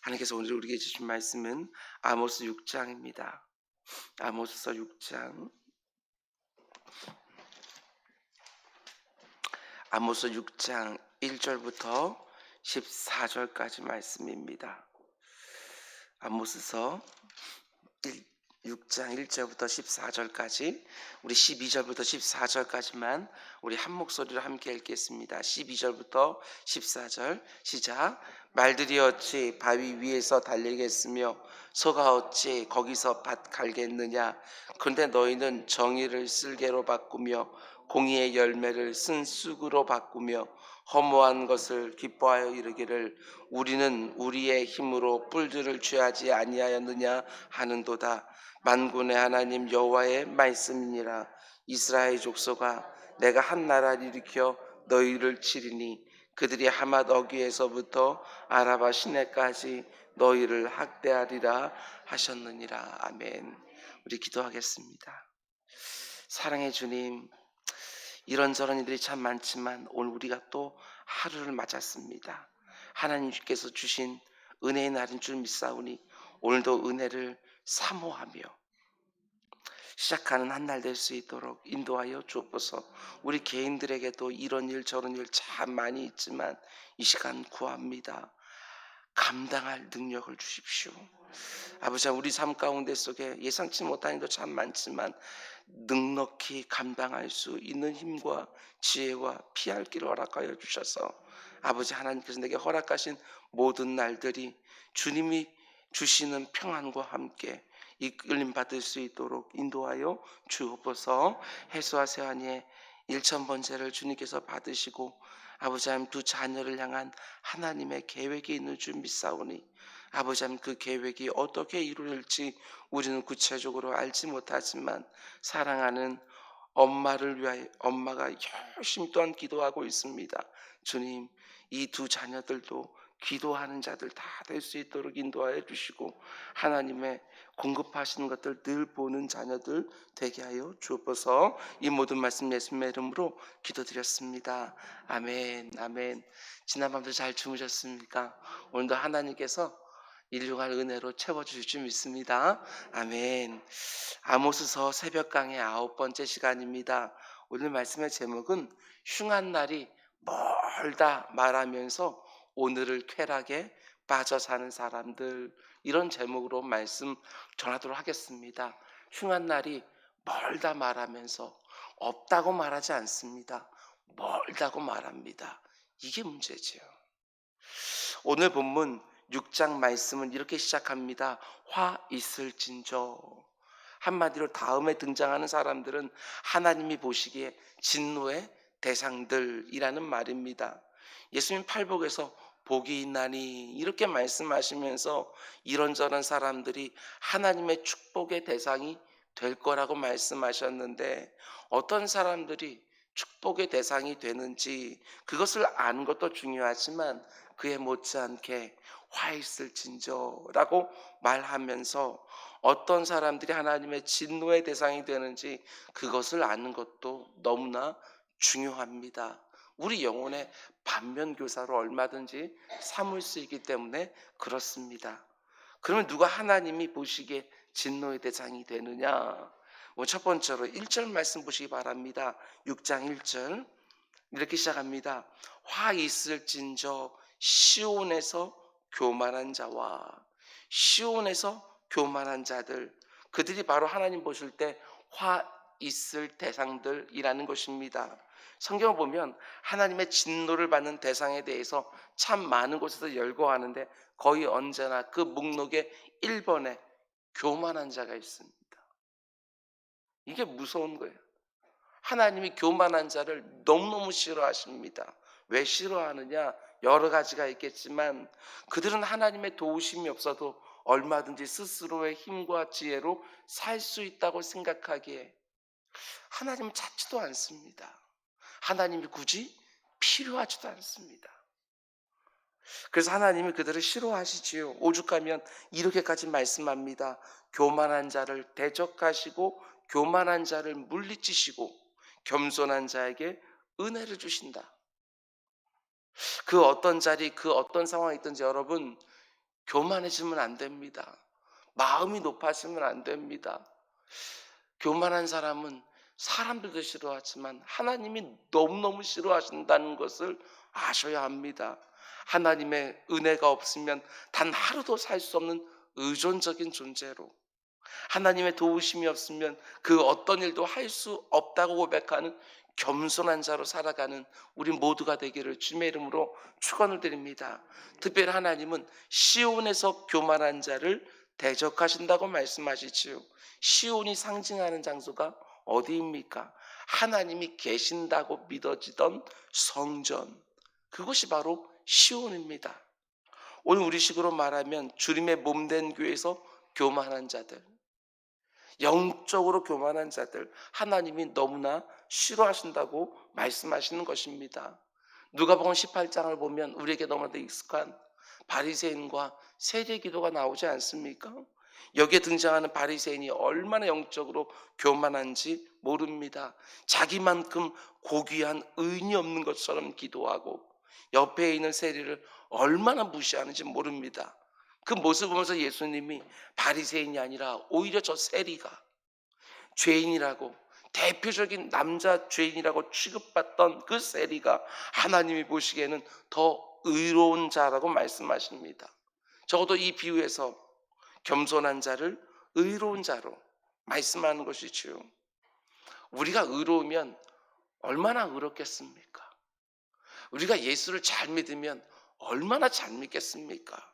하나님께서 오늘 우리에게 주신 말씀은 아모스 6장입니다. 아모스서 6장, 아모스 6장 1절부터 14절까지 말씀입니다. 아모스서 6장 1절부터 14절까지, 우리 12절부터 14절까지만 우리 한 목소리로 함께 읽겠습니다. 12절부터 14절 시작. 말들이 어찌 바위 위에서 달리겠으며 소가 어찌 거기서 밭 갈겠느냐. 그런데 너희는 정의를 쓸개로 바꾸며 공의의 열매를 쓴 쑥으로 바꾸며 허무한 것을 기뻐하여 이르기를 우리는 우리의 힘으로 뿔들을 취하지 아니하였느냐 하는도다. 만군의 하나님 여호와의 말씀이니라. 이스라엘 족속아, 내가 한 나라를 일으켜 너희를 치리니 그들이 하맛 어귀에서부터 아라바 시내까지 너희를 학대하리라 하셨느니라. 아멘. 우리 기도하겠습니다. 사랑의 주님, 이런저런 일들이 참 많지만 오늘 우리가 또 하루를 맞았습니다. 하나님께서 주신 은혜의 날인 줄 믿사오니 오늘도 은혜를 사모하며 시작하는 한 날 될 수 있도록 인도하여 주옵소서. 우리 개인들에게도 이런 일 저런 일 참 많이 있지만 이 시간 구합니다. 감당할 능력을 주십시오. 아버지, 우리 삶 가운데 속에 예상치 못한 일도 참 많지만 넉넉히 감당할 수 있는 힘과 지혜와 피할 길을 허락하여 주셔서 아버지 하나님께서 내게 허락하신 모든 날들이 주님이 주시는 평안과 함께 이끌림 받을 수 있도록 인도하여 주옵소서. 해수와 세환이의 1000번째를 주님께서 받으시고 아버지 하나님 두 자녀를 향한 하나님의 계획이 있는 줄 믿사오니 아버지 하나님 그 계획이 어떻게 이루어질지 우리는 구체적으로 알지 못하지만 사랑하는 엄마를 위하여 엄마가 열심히 또한 기도하고 있습니다. 주님, 이 두 자녀들도 기도하는 자들 다 될 수 있도록 인도하여 주시고 하나님의 공급하시는 것들 늘 보는 자녀들 되게 하여 주옵소서. 이 모든 말씀 예수님의 이름으로 기도드렸습니다. 아멘. 아멘. 지난밤도 잘 주무셨습니까? 오늘도 하나님께서 일용할 은혜로 채워주실 줄 믿습니다. 아멘. 아모스서 새벽강의 9번째 시간입니다. 오늘 말씀의 제목은 흉한 날이 멀다 말하면서 오늘을 쾌락에 빠져 사는 사람들, 이런 제목으로 말씀 전하도록 하겠습니다. 흉한 날이 멀다 말하면서 없다고 말하지 않습니다. 멀다고 말합니다. 이게 문제지요. 오늘 본문 6장 말씀은 이렇게 시작합니다. 화 있을진저. 한마디로 다음에 등장하는 사람들은 하나님이 보시기에 진노의 대상들이라는 말입니다. 예수님 팔복에서 복이 있나니 이렇게 말씀하시면서 이런저런 사람들이 하나님의 축복의 대상이 될 거라고 말씀하셨는데 어떤 사람들이 축복의 대상이 되는지 그것을 아는 것도 중요하지만 그에 못지않게 화 있을진저라고 말하면서 어떤 사람들이 하나님의 진노의 대상이 되는지 그것을 아는 것도 너무나 중요합니다. 우리 영혼의 반면교사로 얼마든지 삼을 수 있기 때문에 그렇습니다. 그러면 누가 하나님이 보시기에 진노의 대상이 되느냐? 첫 번째로 1절 말씀 보시기 바랍니다. 6장 1절 이렇게 시작합니다. 화 있을진저 시온에서 교만한 자와, 시온에서 교만한 자들, 그들이 바로 하나님 보실 때 화 있을 대상들이라는 것입니다. 성경을 보면 하나님의 진노를 받는 대상에 대해서 참 많은 곳에서 열거하는데 거의 언제나 그 목록의 1번에 교만한 자가 있습니다. 이게 무서운 거예요. 하나님이 교만한 자를 너무너무 싫어하십니다. 왜 싫어하느냐? 여러 가지가 있겠지만 그들은 하나님의 도우심이 없어도 얼마든지 스스로의 힘과 지혜로 살 수 있다고 생각하기에 하나님은 찾지도 않습니다. 하나님이 굳이 필요하지도 않습니다. 그래서 하나님이 그들을 싫어하시지요. 오죽하면 이렇게까지 말씀합니다. 교만한 자를 대적하시고 교만한 자를 물리치시고 겸손한 자에게 은혜를 주신다. 그 어떤 자리, 그 어떤 상황이 있든지 여러분, 교만해지면 안 됩니다. 마음이 높아지면 안 됩니다. 교만한 사람은 사람들도 싫어하지만 하나님이 너무너무 싫어하신다는 것을 아셔야 합니다. 하나님의 은혜가 없으면 단 하루도 살 수 없는 의존적인 존재로, 하나님의 도우심이 없으면 그 어떤 일도 할 수 없다고 고백하는 겸손한 자로 살아가는 우리 모두가 되기를 주님의 이름으로 축원을 드립니다. 특별히 하나님은 시온에서 교만한 자를 대적하신다고 말씀하시지요. 시온이 상징하는 장소가 어디입니까? 하나님이 계신다고 믿어지던 성전, 그것이 바로 시온입니다. 오늘 우리식으로 말하면 주님의 몸된 교회에서 교만한 자들, 영적으로 교만한 자들, 하나님이 너무나 싫어하신다고 말씀하시는 것입니다. 누가복음 18장을 보면 우리에게 너무나도 익숙한 바리새인과 세리 기도가 나오지 않습니까? 여기에 등장하는 바리새인이 얼마나 영적으로 교만한지 모릅니다. 자기만큼 고귀한 의인이 없는 것처럼 기도하고 옆에 있는 세리를 얼마나 무시하는지 모릅니다. 그 모습을 보면서 예수님이 바리새인이 아니라 오히려 저 세리가 죄인이라고, 대표적인 남자 죄인이라고 취급받던 그 세리가 하나님이 보시기에는 더 의로운 자라고 말씀하십니다. 적어도 이 비유에서 겸손한 자를 의로운 자로 말씀하는 것이지요. 우리가 의로우면 얼마나 의롭겠습니까? 우리가 예수를 잘 믿으면 얼마나 잘 믿겠습니까?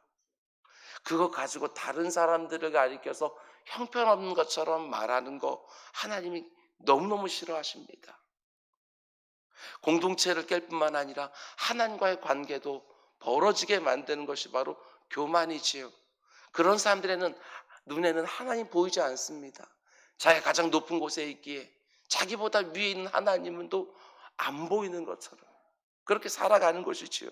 그거 가지고 다른 사람들을 가리켜서 형편없는 것처럼 말하는 거 하나님이 너무너무 싫어하십니다. 공동체를 깰 뿐만 아니라 하나님과의 관계도 벌어지게 만드는 것이 바로 교만이지요. 그런 사람들에는 눈에는 하나님 보이지 않습니다. 자기가 가장 높은 곳에 있기에 자기보다 위에 있는 하나님은 또 안 보이는 것처럼 그렇게 살아가는 것이지요.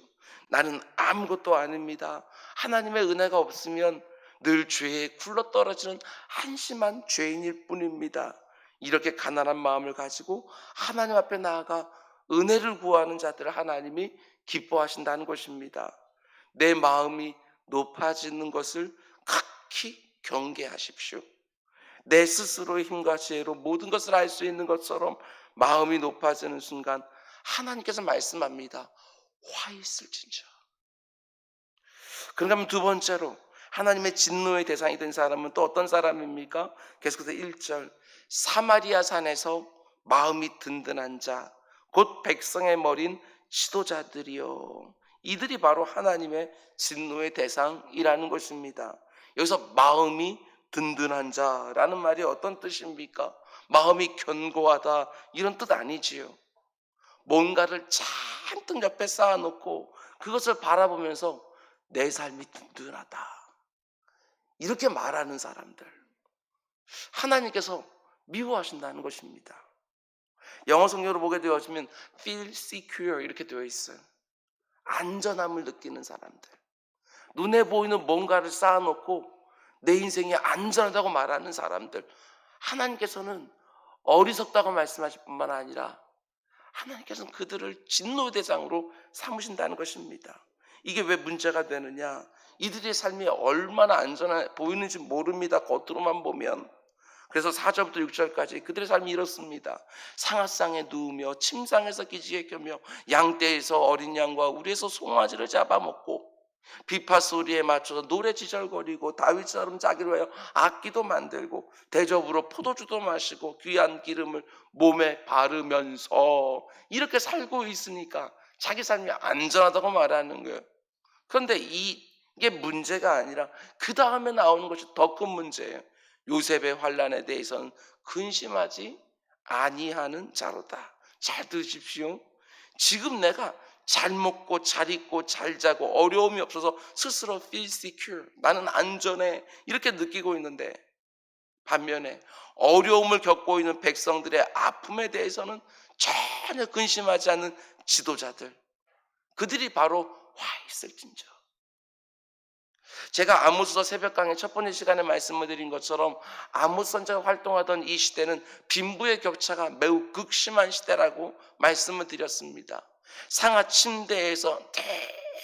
나는 아무것도 아닙니다. 하나님의 은혜가 없으면 늘 죄에 굴러떨어지는 한심한 죄인일 뿐입니다. 이렇게 가난한 마음을 가지고 하나님 앞에 나아가 은혜를 구하는 자들을 하나님이 기뻐하신다는 것입니다. 내 마음이 높아지는 것을 극히 경계하십시오. 내 스스로의 힘과 지혜로 모든 것을 알 수 있는 것처럼 마음이 높아지는 순간 하나님께서 말씀합니다. 화 있을진저. 그러면 두 번째로 하나님의 진노의 대상이 된 사람은 또 어떤 사람입니까? 계속해서 1절 사마리아 산에서 마음이 든든한 자, 곧 백성의 머린 지도자들이요. 이들이 바로 하나님의 진노의 대상이라는 것입니다. 여기서 마음이 든든한 자라는 말이 어떤 뜻입니까? 마음이 견고하다 이런 뜻 아니지요. 뭔가를 잔뜩 옆에 쌓아놓고 그것을 바라보면서 내 삶이 든든하다 이렇게 말하는 사람들, 하나님께서 미워하신다는 것입니다. 영어 성경으로 보게 되어지면 feel secure 이렇게 되어 있어요. 안전함을 느끼는 사람들, 눈에 보이는 뭔가를 쌓아놓고 내 인생이 안전하다고 말하는 사람들, 하나님께서는 어리석다고 말씀하실 뿐만 아니라 하나님께서는 그들을 진노의 대상으로 삼으신다는 것입니다. 이게 왜 문제가 되느냐? 이들의 삶이 얼마나 안전해 보이는지 모릅니다. 겉으로만 보면. 그래서 4절부터 6절까지 그들의 삶이 이렇습니다. 상아상에 누우며 침상에서 기지개 켜며 양떼에서 어린 양과 우리에서 송아지를 잡아먹고 비파 소리에 맞춰서 노래 지절거리고 다윗처럼 자기를 위하여 악기도 만들고 대접으로 포도주도 마시고 귀한 기름을 몸에 바르면서 이렇게 살고 있으니까 자기 삶이 안전하다고 말하는 거예요. 그런데 이게 문제가 아니라 그 다음에 나오는 것이 더 큰 문제예요. 요셉의 환난에 대해서는 근심하지 아니하는 자로다. 잘 들으십시오. 지금 내가 잘 먹고 잘 입고 잘 자고 어려움이 없어서 스스로 feel secure, 나는 안전해 이렇게 느끼고 있는데 반면에 어려움을 겪고 있는 백성들의 아픔에 대해서는 전혀 근심하지 않는 지도자들, 그들이 바로 화 있을진저. 제가 아모스서 새벽 강의 첫 번째 시간에 말씀을 드린 것처럼 아모스 선지자가 활동하던 이 시대는 빈부의 격차가 매우 극심한 시대라고 말씀을 드렸습니다. 상하 침대에서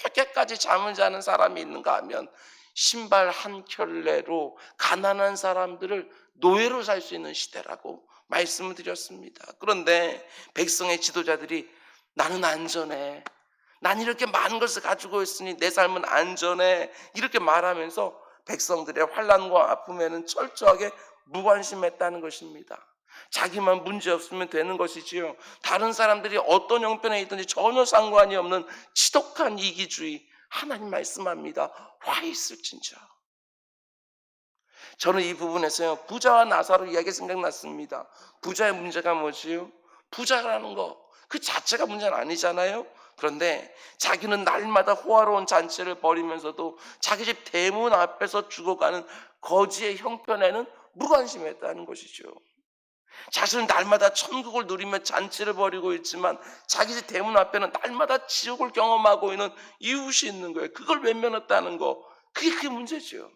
되게까지 잠을 자는 사람이 있는가 하면 신발 한 켤레로 가난한 사람들을 노예로 살 수 있는 시대라고 말씀을 드렸습니다. 그런데 백성의 지도자들이 나는 안전해. 난 이렇게 많은 것을 가지고 있으니 내 삶은 안전해. 이렇게 말하면서 백성들의 환난과 아픔에는 철저하게 무관심했다는 것입니다. 자기만 문제 없으면 되는 것이지요. 다른 사람들이 어떤 형편에 있든지 전혀 상관이 없는 지독한 이기주의. 하나님 말씀합니다. 화 있을진저. 저는 이 부분에서요, 부자와 나사로 이야기 생각났습니다. 부자의 문제가 뭐지요? 부자라는 거 그 자체가 문제는 아니잖아요. 그런데 자기는 날마다 호화로운 잔치를 벌이면서도 자기 집 대문 앞에서 죽어가는 거지의 형편에는 무관심했다는 것이죠. 자신은 날마다 천국을 누리며 잔치를 벌이고 있지만 자기 집 대문 앞에는 날마다 지옥을 경험하고 있는 이웃이 있는 거예요. 그걸 외면했다는 거, 그게 문제죠.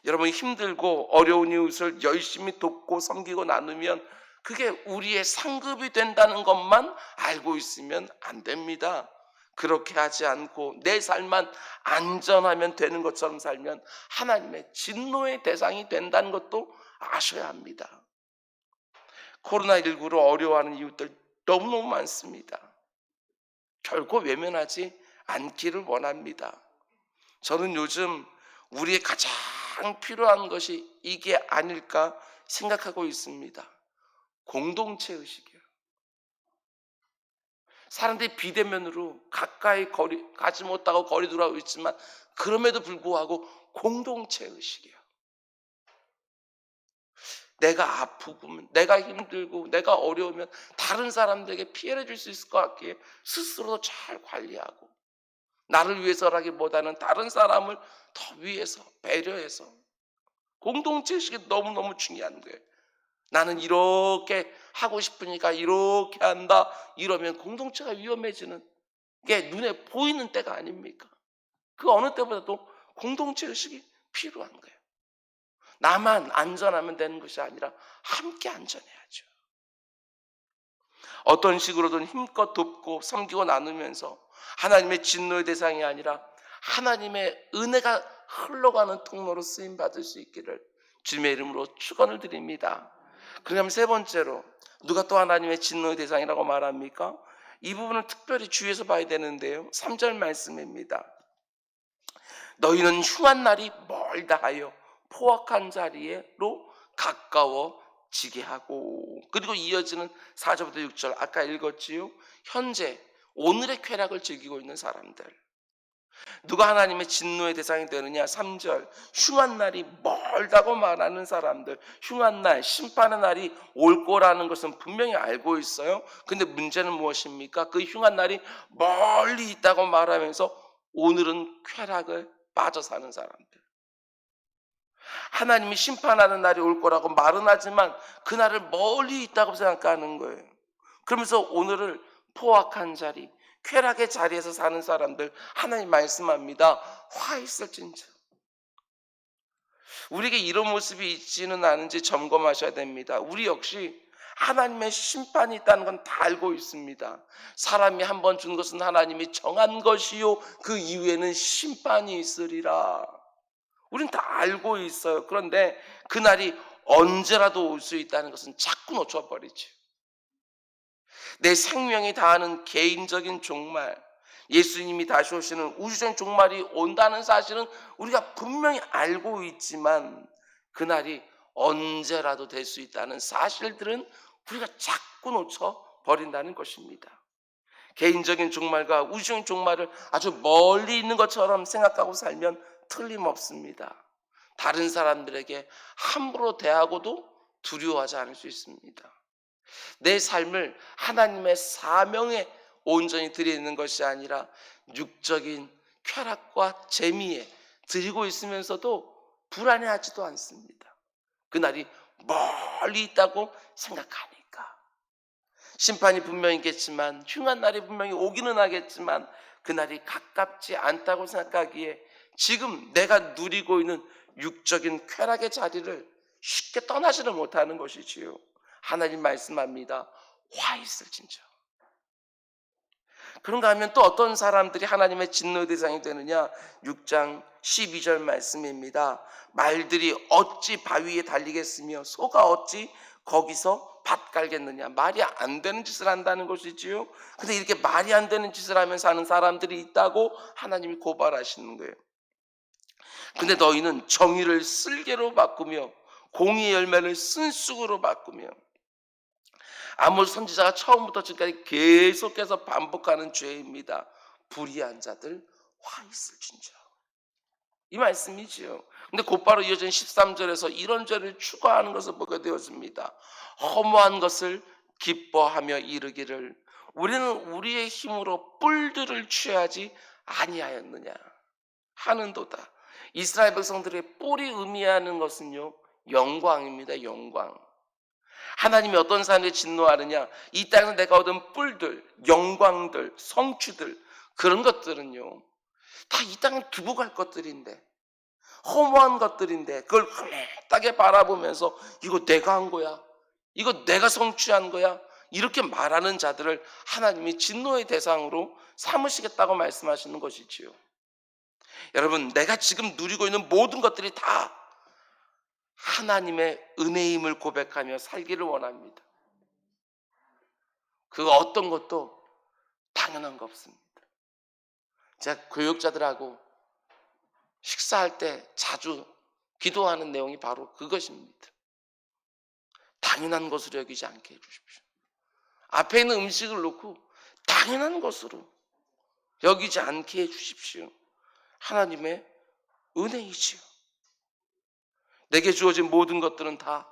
여러분, 힘들고 어려운 이웃을 열심히 돕고 섬기고 나누면 그게 우리의 상급이 된다는 것만 알고 있으면 안 됩니다. 그렇게 하지 않고 내 삶만 안전하면 되는 것처럼 살면 하나님의 진노의 대상이 된다는 것도 아셔야 합니다. 코로나19로 어려워하는 이웃들 너무너무 많습니다. 결코 외면하지 않기를 원합니다. 저는 요즘 우리의 가장 필요한 것이 이게 아닐까 생각하고 있습니다. 공동체 의식이요. 사람들이 비대면으로 가까이 가지 못하고 거리 두라고 있지만 그럼에도 불구하고 공동체 의식이요. 내가 아프고 내가 힘들고 내가 어려우면 다른 사람들에게 피해를 줄 수 있을 것 같기에 스스로 잘 관리하고 나를 위해서라기보다는 다른 사람을 더 위해서 배려해서 공동체 의식이 너무너무 중요한 거예요. 나는 이렇게 하고 싶으니까 이렇게 한다 이러면 공동체가 위험해지는 게 눈에 보이는 때가 아닙니까? 그 어느 때보다도 공동체 의식이 필요한 거예요. 나만 안전하면 되는 것이 아니라 함께 안전해야죠. 어떤 식으로든 힘껏 돕고 섬기고 나누면서 하나님의 진노의 대상이 아니라 하나님의 은혜가 흘러가는 통로로 쓰임받을 수 있기를 주님의 이름으로 축원을 드립니다. 그럼 세 번째로 누가 또 하나님의 진노의 대상이라고 말합니까? 이 부분을 특별히 주의해서 봐야 되는데요. 3절 말씀입니다. 너희는 흉한 날이 멀다 하여 포악한 자리로 가까워지게 하고, 그리고 이어지는 4절부터 6절 아까 읽었지요. 현재 오늘의 쾌락을 즐기고 있는 사람들, 누가 하나님의 진노의 대상이 되느냐? 3절 흉한 날이 멀다고 말하는 사람들, 흉한 날, 심판의 날이 올 거라는 것은 분명히 알고 있어요. 근데 문제는 무엇입니까? 그 흉한 날이 멀리 있다고 말하면서 오늘은 쾌락을 빠져 사는 사람들, 하나님이 심판하는 날이 올 거라고 말은 하지만 그날을 멀리 있다고 생각하는 거예요. 그러면서 오늘을 포악한 자리, 쾌락의 자리에서 사는 사람들, 하나님 말씀합니다. 화 있을진저. 우리에게 이런 모습이 있지는 않은지 점검하셔야 됩니다. 우리 역시 하나님의 심판이 있다는 건 다 알고 있습니다. 사람이 한 번 준 것은 하나님이 정한 것이요 그 이후에는 심판이 있으리라. 우린 다 알고 있어요. 그런데 그날이 언제라도 올 수 있다는 것은 자꾸 놓쳐버리죠. 내 생명이 다하는 개인적인 종말, 예수님이 다시 오시는 우주적인 종말이 온다는 사실은 우리가 분명히 알고 있지만 그날이 언제라도 될 수 있다는 사실들은 우리가 자꾸 놓쳐버린다는 것입니다. 개인적인 종말과 우주적인 종말을 아주 멀리 있는 것처럼 생각하고 살면 틀림없습니다. 다른 사람들에게 함부로 대하고도 두려워하지 않을 수 있습니다. 내 삶을 하나님의 사명에 온전히 드리는 것이 아니라 육적인 쾌락과 재미에 드리고 있으면서도 불안해하지도 않습니다. 그날이 멀리 있다고 생각하니까. 심판이 분명히 있겠지만, 흉한 날이 분명히 오기는 하겠지만 그날이 가깝지 않다고 생각하기에 지금 내가 누리고 있는 육적인 쾌락의 자리를 쉽게 떠나지를 못하는 것이지요. 하나님 말씀합니다. 화 있을진저. 그런가 하면 또 어떤 사람들이 하나님의 진노의 대상이 되느냐? 6장 12절 말씀입니다. 말들이 어찌 바위에 달리겠으며 소가 어찌 거기서 밭 갈겠느냐. 말이 안 되는 짓을 한다는 것이지요. 근데 이렇게 말이 안 되는 짓을 하면서 사는 사람들이 있다고 하나님이 고발하시는 거예요. 근데 너희는 정의를 쓸개로 바꾸며 공의의 열매를 쓴쑥으로 바꾸며, 아모스 선지자가 처음부터 지금까지 계속해서 반복하는 죄입니다. 불의한 자들 화 있을진저, 이 말씀이지요. 근데 곧바로 이어진 13절에서 이런 죄를 추가하는 것을 보게 되었습니다. 허무한 것을 기뻐하며 이르기를 우리는 우리의 힘으로 뿔들을 취하지 아니하였느냐 하는도다. 이스라엘 백성들의 뿔이 의미하는 것은요, 영광입니다. 영광. 하나님이 어떤 사람을 진노하느냐? 이 땅에서 내가 얻은 뿔들, 영광들, 성취들, 그런 것들은요, 다 이 땅에 두고 갈 것들인데, 허무한 것들인데, 그걸 흐뭇하게 바라보면서 이거 내가 한 거야, 이거 내가 성취한 거야, 이렇게 말하는 자들을 하나님이 진노의 대상으로 삼으시겠다고 말씀하시는 것이지요. 여러분, 내가 지금 누리고 있는 모든 것들이 다 하나님의 은혜임을 고백하며 살기를 원합니다. 그 어떤 것도 당연한 거 없습니다. 제가 교육자들하고 식사할 때 자주 기도하는 내용이 바로 그것입니다. 당연한 것으로 여기지 않게 해주십시오. 앞에 있는 음식을 놓고 당연한 것으로 여기지 않게 해주십시오. 하나님의 은혜이지요. 내게 주어진 모든 것들은 다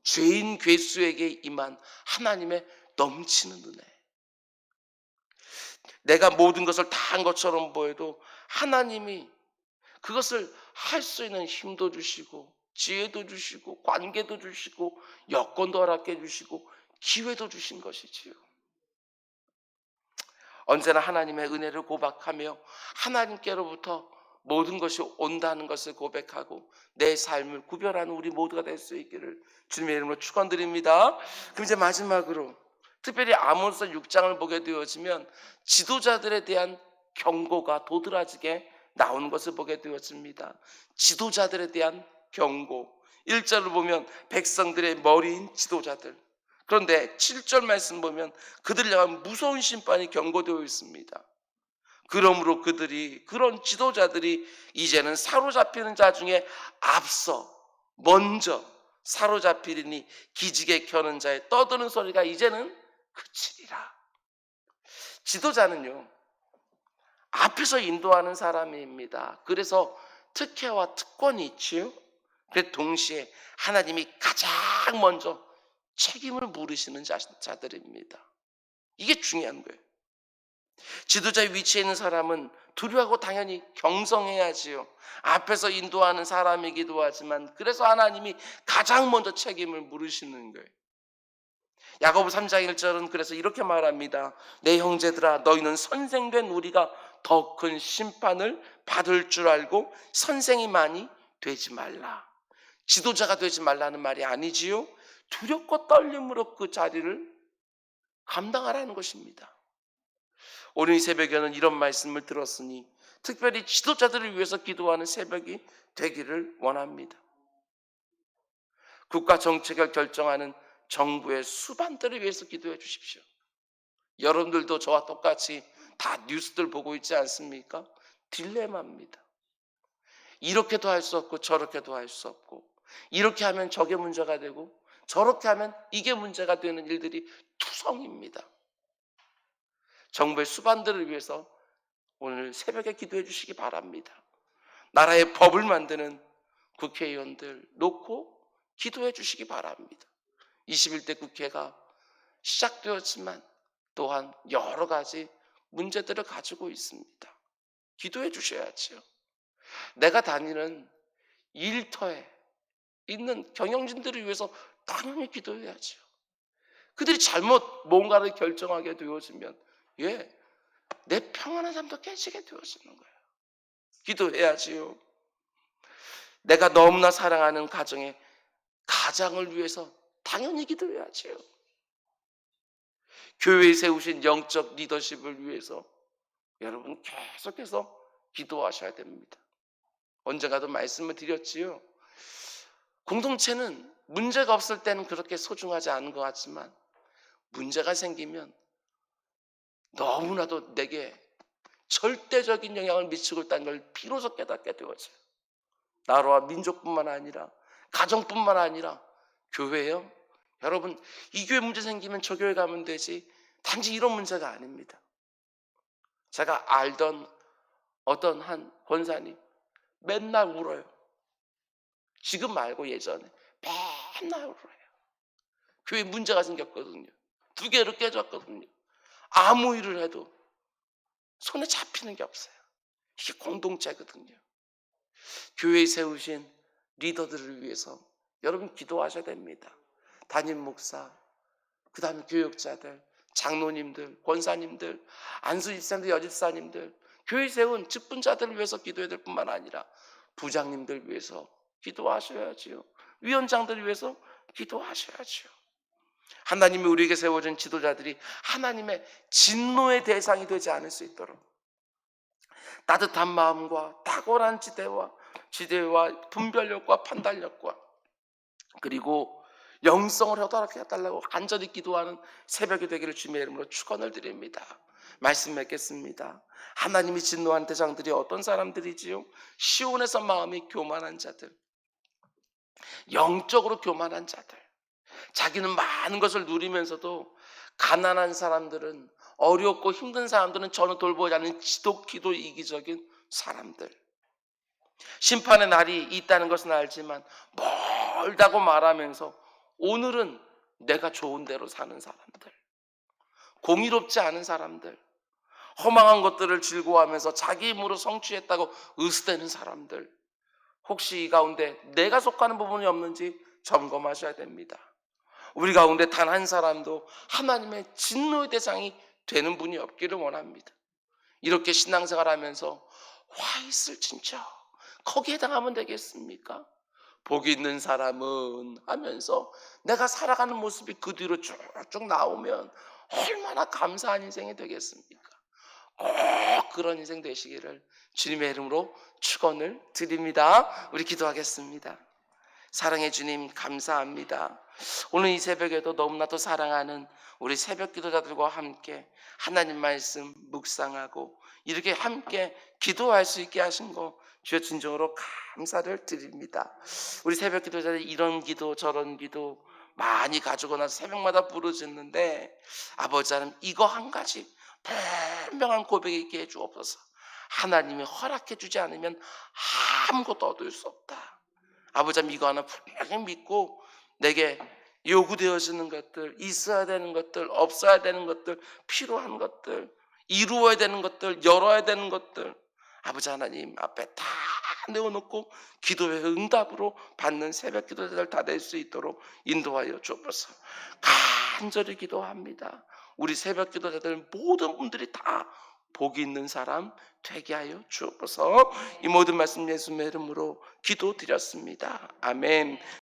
죄인 괴수에게 임한 하나님의 넘치는 은혜. 내가 모든 것을 다 한 것처럼 보여도 하나님이 그것을 할 수 있는 힘도 주시고 지혜도 주시고 관계도 주시고 여건도 허락해 주시고 기회도 주신 것이지요. 언제나 하나님의 은혜를 고백하며 하나님께로부터 모든 것이 온다는 것을 고백하고 내 삶을 구별하는 우리 모두가 될 수 있기를 주님의 이름으로 축원드립니다. 그럼 이제 마지막으로 특별히 아모스 6장을 보게 되어지면 지도자들에 대한 경고가 도드라지게 나오는 것을 보게 되었습니다. 지도자들에 대한 경고. 1절을 보면 백성들의 머리인 지도자들. 그런데 7절 말씀 보면 그들을 향한 무서운 심판이 경고되어 있습니다. 그러므로 그런 지도자들이 이제는 사로잡히는 자 중에 앞서 먼저 사로잡히리니 기지개 켜는 자의 떠드는 소리가 이제는 그치리라. 지도자는요, 앞에서 인도하는 사람입니다. 그래서 특혜와 특권이 있지요. 그 동시에 하나님이 가장 먼저 책임을 물으시는 자들입니다. 이게 중요한 거예요. 지도자의 위치에 있는 사람은 두려워하고 당연히 경성해야지요. 앞에서 인도하는 사람이기도 하지만 그래서 하나님이 가장 먼저 책임을 물으시는 거예요. 야고보 3장 1절은 그래서 이렇게 말합니다. 내 형제들아, 너희는 선생된 우리가 더 큰 심판을 받을 줄 알고 선생이 많이 되지 말라. 지도자가 되지 말라는 말이 아니지요. 두렵고 떨림으로 그 자리를 감당하라는 것입니다. 오늘 이 새벽에는 이런 말씀을 들었으니 특별히 지도자들을 위해서 기도하는 새벽이 되기를 원합니다. 국가 정책을 결정하는 정부의 수반들을 위해서 기도해 주십시오. 여러분들도 저와 똑같이 다 뉴스들 보고 있지 않습니까? 딜레마입니다. 이렇게도 할 수 없고 저렇게도 할 수 없고, 이렇게 하면 저게 문제가 되고 저렇게 하면 이게 문제가 되는 일들이 투성입니다. 정부의 수반들을 위해서 오늘 새벽에 기도해 주시기 바랍니다. 나라의 법을 만드는 국회의원들 놓고 기도해 주시기 바랍니다. 21대 국회가 시작되었지만 또한 여러 가지 문제들을 가지고 있습니다. 기도해 주셔야지요. 내가 다니는 일터에 있는 경영진들을 위해서 당연히 기도해야죠. 그들이 잘못 뭔가를 결정하게 되어지면 내 평안한 삶도 깨지게 되어지는 거예요. 기도해야지요. 내가 너무나 사랑하는 가장을 위해서 당연히 기도해야지요. 교회에 세우신 영적 리더십을 위해서 여러분 계속해서 기도하셔야 됩니다. 언젠가도 말씀을 드렸지요. 공동체는 문제가 없을 때는 그렇게 소중하지 않은 것 같지만 문제가 생기면 너무나도 내게 절대적인 영향을 미치고 있다는 걸 비로소 깨닫게 되어져요. 나라와 민족뿐만 아니라 가정뿐만 아니라 교회요. 여러분 이 교회 문제 생기면 저 교회 가면 되지 단지 이런 문제가 아닙니다. 제가 알던 어떤 한 권사님 맨날 울어요. 지금 말고 예전에 맨날 울어요. 교회 문제가 생겼거든요. 2개로 깨졌거든요. 아무 일을 해도 손에 잡히는 게 없어요. 이게 공동체거든요. 교회에 세우신 리더들을 위해서 여러분 기도하셔야 됩니다. 담임 목사, 그 다음에 교육자들, 장로님들, 권사님들, 안수집사님들, 여집사님들, 교회 세운 직분자들을 위해서 기도해야 될 뿐만 아니라 부장님들 위해서 기도하셔야지요. 위원장들을 위해서 기도하셔야지요. 하나님이 우리에게 세워준 지도자들이 하나님의 진노의 대상이 되지 않을 수 있도록 따뜻한 마음과 탁월한 지혜와 분별력과 판단력과 그리고 영성을 허락해 달라고 간절히 기도하는 새벽이 되기를 주님의 이름으로 축원을 드립니다. 말씀 맺겠습니다. 하나님이 진노한 대상들이 어떤 사람들이지요? 시온에서 마음이 교만한 자들, 영적으로 교만한 자들, 자기는 많은 것을 누리면서도 가난한 사람들은, 어렵고 힘든 사람들은 전혀 돌보지 않는 지독히도 이기적인 사람들. 심판의 날이 있다는 것은 알지만 멀다고 말하면서 오늘은 내가 좋은 대로 사는 사람들, 공의롭지 않은 사람들, 허망한 것들을 즐거워하면서 자기 힘으로 성취했다고 으스대는 사람들, 혹시 이 가운데 내가 속하는 부분이 없는지 점검하셔야 됩니다. 우리 가운데 단 한 사람도 하나님의 진노의 대상이 되는 분이 없기를 원합니다. 이렇게 신앙생활하면서 화 있을 진짜 거기에 해당하면 되겠습니까? 복이 있는 사람은 하면서 내가 살아가는 모습이 그 뒤로 쭉쭉 나오면 얼마나 감사한 인생이 되겠습니까? 꼭 그런 인생 되시기를 주님의 이름으로 축원을 드립니다. 우리 기도하겠습니다. 사랑해 주님 감사합니다. 오늘 이 새벽에도 너무나도 사랑하는 우리 새벽 기도자들과 함께 하나님 말씀 묵상하고 이렇게 함께 기도할 수 있게 하신 거 주여 진정으로 감사를 드립니다. 우리 새벽 기도자들이 이런 기도 저런 기도 많이 가지고 나서 새벽마다 부르짖는데 아버지 하나님 이거 한 가지 분명한 고백이 있게 해주옵소서. 하나님이 허락해 주지 않으면 아무것도 얻을 수 없다. 아버지 하나님 이거 하나 분명히 믿고 내게 요구되어지는 것들, 있어야 되는 것들, 없어야 되는 것들, 필요한 것들, 이루어야 되는 것들, 열어야 되는 것들 아버지 하나님 앞에 다 내어놓고 기도의 응답으로 받는 새벽 기도자들 다 될 수 있도록 인도하여 주옵소서. 간절히 기도합니다. 우리 새벽 기도자들 모든 분들이 다 복이 있는 사람 되게 하여 주옵소서. 이 모든 말씀 예수님의 이름으로 기도드렸습니다. 아멘.